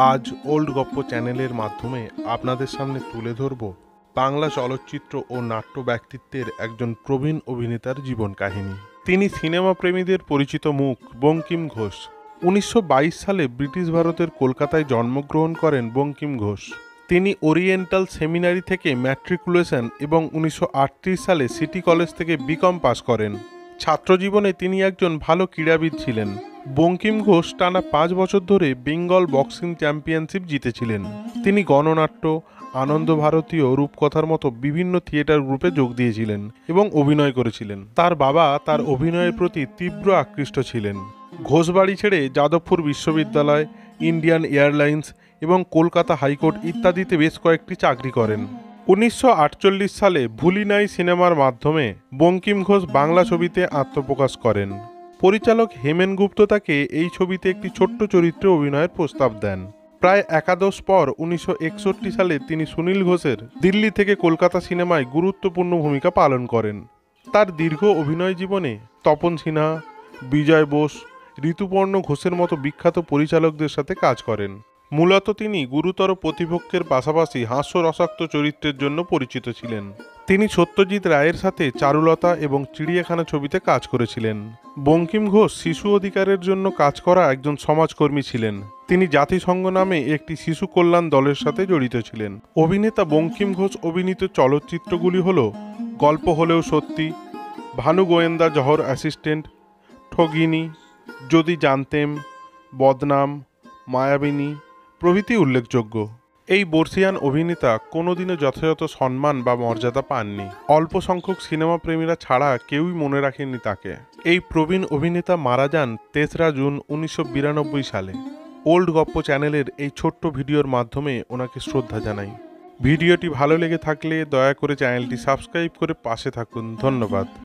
আজ ওল্ড গপ্প চ্যানেলের মাধ্যমে আপনাদের সামনে তুলে ধরব বাংলা চলচ্চিত্র ও নাট্য ব্যক্তিত্বের একজন প্রবীণ অভিনেতার জীবন কাহিনী। তিনি সিনেমা প্রেমীদের পরিচিত মুখ বঙ্কিম ঘোষ। 1922 সালে ব্রিটিশ ভারতের কলকাতায় জন্মগ্রহণ করেন বঙ্কিম ঘোষ। তিনি ওরিয়েন্টাল সেমিনারি থেকে ম্যাট্রিকুলেশন এবং 1938 সালে সিটি কলেজ থেকে বিকম পাস করেন। ছাত্রজীবনে তিনি একজন ভালো ক্রীড়াবিদ ছিলেন। বঙ্কিম ঘোষ টানা 5 বছর ধরে বেঙ্গল বক্সিং চ্যাম্পিয়নশিপ জিতেছিলেন। তিনি গণনাট্য, আনন্দ ভারতীয়, রূপকথার মতো বিভিন্ন থিয়েটার গ্রুপে যোগ দিয়েছিলেন এবং অভিনয় করেছিলেন। তার বাবা তার অভিনয়ের প্রতি তীব্র আকৃষ্ট ছিলেন। ঘোষবাড়ি ছেড়ে যাদবপুর বিশ্ববিদ্যালয়, ইন্ডিয়ান এয়ারলাইন্স এবং কলকাতা হাইকোর্ট ইত্যাদিতে বেশ কয়েকটি চাকরি করেন। 1948 সালে ভুলি নাই সিনেমার মাধ্যমে বঙ্কিম ঘোষ বাংলা ছবিতে আত্মপ্রকাশ করেন। পরিচালক হেমেন গুপ্ত তাকে এই ছবিতে একটি ছোট্ট চরিত্রে অভিনয়ের প্রস্তাব দেন। প্রায় একাদশ পর 1961 সালে তিনি সুনীল ঘোষের দিল্লি থেকে কলকাতা সিনেমায় গুরুত্বপূর্ণ ভূমিকা পালন করেন। তার দীর্ঘ অভিনয় জীবনে তপন সিনহা, বিজয় বোস, ঋতুপর্ণ ঘোষের মতো বিখ্যাত পরিচালকদের সাথে কাজ করেন। মূলত তিনি গুরুতর প্রতিপক্ষের পাশাপাশি হাস্যরসাক্ত চরিত্রের জন্য পরিচিত ছিলেন। তিনি সত্যজিৎ রায়ের সাথে চারুলতা এবং চিড়িয়াখানা ছবিতে কাজ করেছিলেন। বঙ্কিম ঘোষ শিশু অধিকারের জন্য কাজ করা একজন সমাজকর্মী ছিলেন। তিনি জাতিসংঘ নামে একটি শিশু কল্যাণ দলের সাথে জড়িত ছিলেন। অভিনেতা বঙ্কিম ঘোষ অভিনীত চলচ্চিত্রগুলি হল গল্প হলেও সত্যি, ভানু গোয়েন্দা জহর অ্যাসিস্ট্যান্ট, ঠগিনী, যদি জানতেম, বদনাম, মায়াবিনী প্রভৃতি উল্লেখযোগ্য। এই বর্ষিয়ান অভিনেতা কোনোদিনও যথাযথ সম্মান বা মর্যাদা পাননি। অল্প সংখ্যক সিনেমা প্রেমীরা ছাড়া কেউই মনে রাখেননি তাকে। এই প্রবীণ অভিনেতা মারা যান 3রা জুন 1992 সালে। ওল্ড গপ্প চ্যানেলের এই ছোট্ট ভিডিওর মাধ্যমে ওনাকে শ্রদ্ধা জানাই। ভিডিওটি ভালো লেগে থাকলে দয়া করে চ্যানেলটি সাবস্ক্রাইব করে পাশে থাকুন। ধন্যবাদ।